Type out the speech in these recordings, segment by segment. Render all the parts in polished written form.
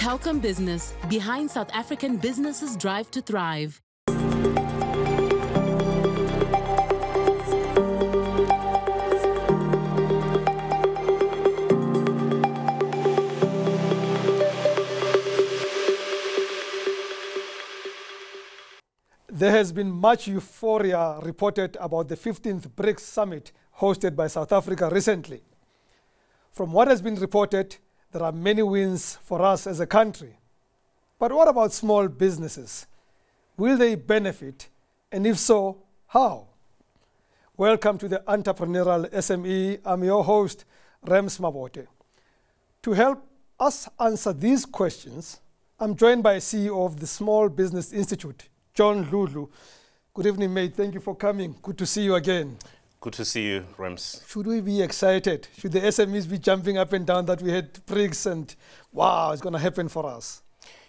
Telkom Business, behind South African businesses' drive to thrive. There has been much euphoria reported about the 15th BRICS Summit hosted by South Africa recently. From what has been reported, there are many wins for us as a country. But what about small businesses? Will they benefit? And if so, how? Welcome to the Entrepreneurial SME. I'm your host, Rams Mabote. To help us answer these questions, I'm joined by CEO of the Small Business Institute, Dludlu. Good evening, mate. Thank you for coming. Good to see you again. Good to see you, Rams. Should we be excited? Should the SMEs be jumping up and down that we had BRICS and wow, it's going to happen for us?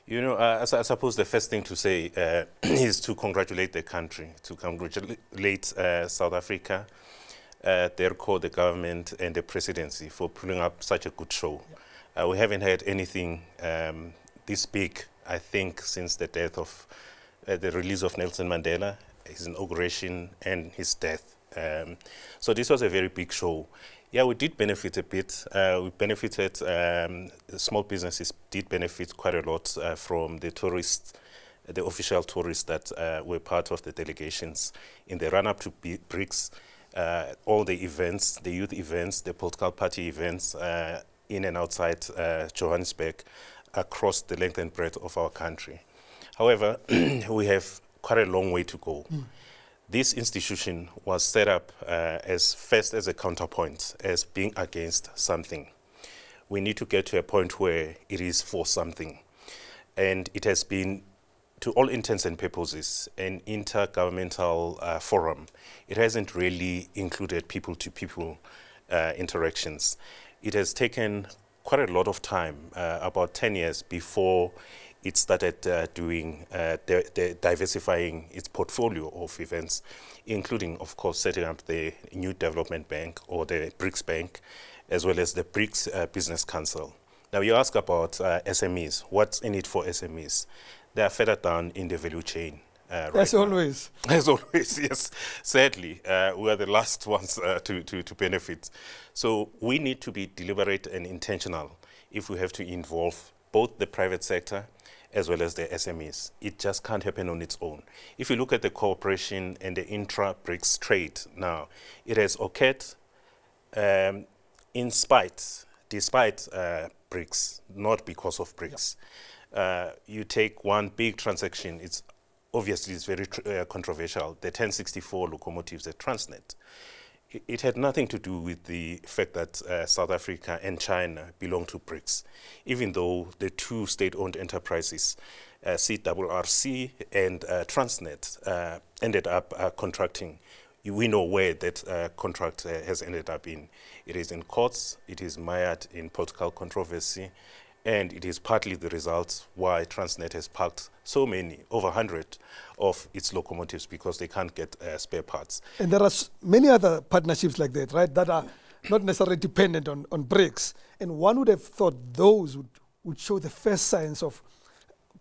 You know, I suppose the first thing to say is to congratulate the country, to congratulate South Africa, therefore the government and the presidency for pulling up such a good show. Yeah. We haven't had anything this big, I think, since the death of the release of Nelson Mandela, his inauguration and his death. So this was a very big show. Yeah, we did benefit a bit. We benefited, the small businesses did benefit quite a lot from the tourists, the official tourists that were part of the delegations in the run-up to BRICS. All the events, the youth events, the political party events in and outside Johannesburg across the length and breadth of our country. However, we have quite a long way to go. This institution was set up first as a counterpoint, as being against something. We need to get to a point where it is for something. And it has been, to all intents and purposes, an intergovernmental forum. It hasn't really included people-to-people interactions. It has taken quite a lot of time, about 10 years before it started diversifying its portfolio of events, including, of course, setting up the new development bank or the BRICS Bank, as well as the BRICS Business Council. Now, you ask about SMEs. What's in it for SMEs? They are further down in the value chain. As always. As always, yes. Sadly, we are the last ones to benefit. So we need to be deliberate and intentional if we have to involve both the private sector as well as the SMEs. It just can't happen on its own. If you look at the cooperation and the intra-BRICS trade now, it has occurred despite BRICS, not because of BRICS. Yep. You take one big transaction, it's very controversial, the 1064 locomotives at Transnet. It had nothing to do with the fact that South Africa and China belong to BRICS, even though the two state-owned enterprises, CRRC and Transnet, ended up contracting. We know where that contract has ended up in. It is in courts, it is mired in political controversy, and it is partly the result why Transnet has parked so many, over 100 of its locomotives, because they can't get spare parts. And there are many other partnerships like that, right, that are not necessarily dependent on BRICS. And one would have thought those would show the first signs of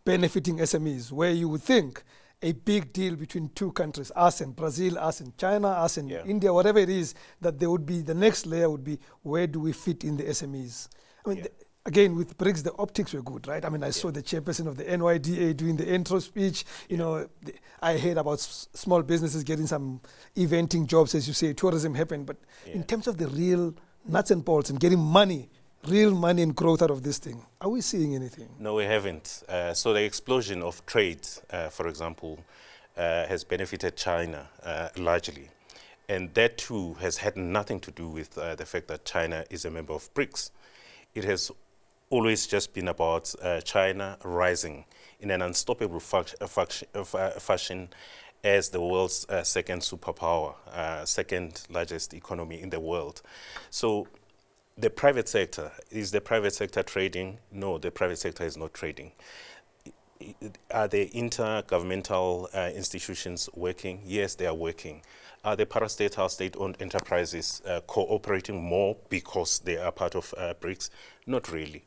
benefiting SMEs, where you would think a big deal between two countries, us and Brazil, us and China, us and India, whatever it is, that there would be, the next layer would be, where do we fit in the SMEs? I mean, again, with BRICS, the optics were good, right? I mean, I saw the chairperson of the NYDA doing the intro speech. You know, I heard about small businesses getting some eventing jobs, as you say, tourism happened. But in terms of the real nuts and bolts and getting money, real money and growth out of this thing, are we seeing anything? No, we haven't. So the explosion of trade, for example, has benefited China largely. And that, too, has had nothing to do with the fact that China is a member of BRICS. It has always just been about China rising in an unstoppable fashion as the world's second superpower, second largest economy in the world. So the private sector, is the private sector trading? No, the private sector is not trading. Are the intergovernmental institutions working? Yes, they are working. Are the parastatal state-owned enterprises cooperating more because they are part of BRICS? Not really.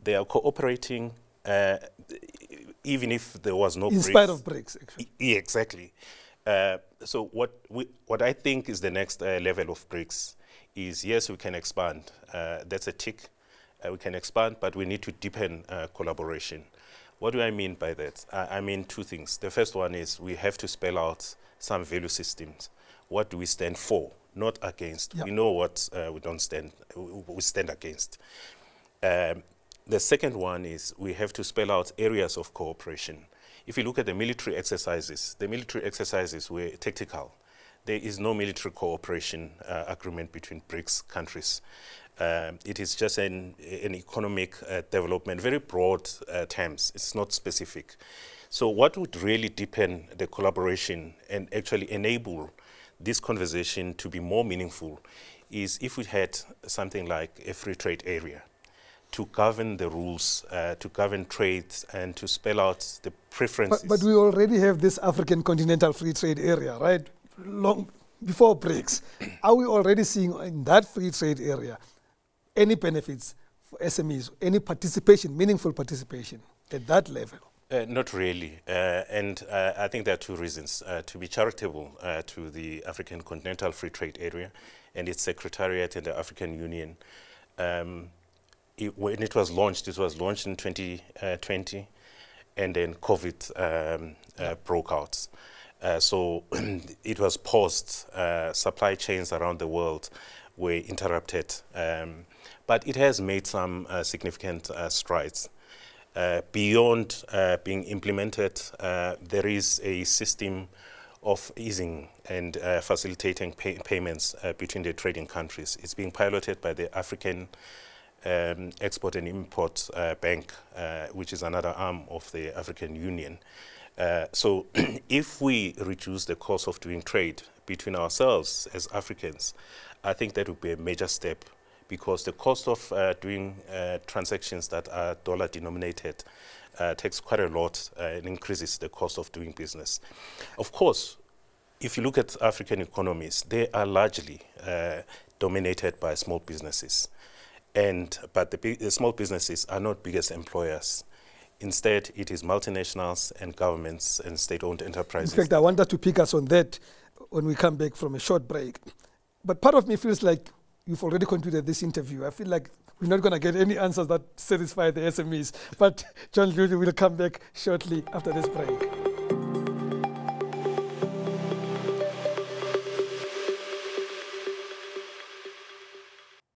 They are cooperating even if there was no in BRICS. spite of BRICS, actually. Yeah, exactly. So what I think is the next level of BRICS is, yes, we can expand. That's a tick. We can expand, but we need to deepen collaboration. What do I mean by that? I mean two things. The first one is we have to spell out some value systems. What do we stand for, not against? Yep. We know what we stand against. The second one is we have to spell out areas of cooperation. If you look at the military exercises were tactical. There is no military cooperation agreement between BRICS countries. It is just an economic development, very broad terms. It's not specific. So what would really deepen the collaboration and actually enable this conversation to be more meaningful is if we had something like a free trade area to govern the rules, to govern trades, and to spell out the preferences. But we already have this African Continental Free Trade Area, right? Long before BRICS. Are we already seeing in that free trade area any benefits for SMEs, any participation, meaningful participation at that level? Not really. And I think there are two reasons. To be charitable to the African Continental Free Trade Area and its secretariat in the African Union, when it was launched in 2020, and then COVID broke out. So it was paused. Supply chains around the world were interrupted. But it has made some significant strides. Beyond being implemented, there is a system of easing and facilitating payments between the trading countries. It's being piloted by the African Export and Import Bank, which is another arm of the African Union. So if we reduce the cost of doing trade between ourselves as Africans, I think that would be a major step, because the cost of doing transactions that are dollar denominated takes quite a lot and increases the cost of doing business. Of course, if you look at African economies, they are largely dominated by small businesses. But the small businesses are not biggest employers. Instead, it is multinationals and governments and state-owned enterprises. In fact, I wanted to pick us on that when we come back from a short break. But part of me feels like you've already concluded this interview. I feel like we're not going to get any answers that satisfy the SMEs. But Dludlu will come back shortly after this break.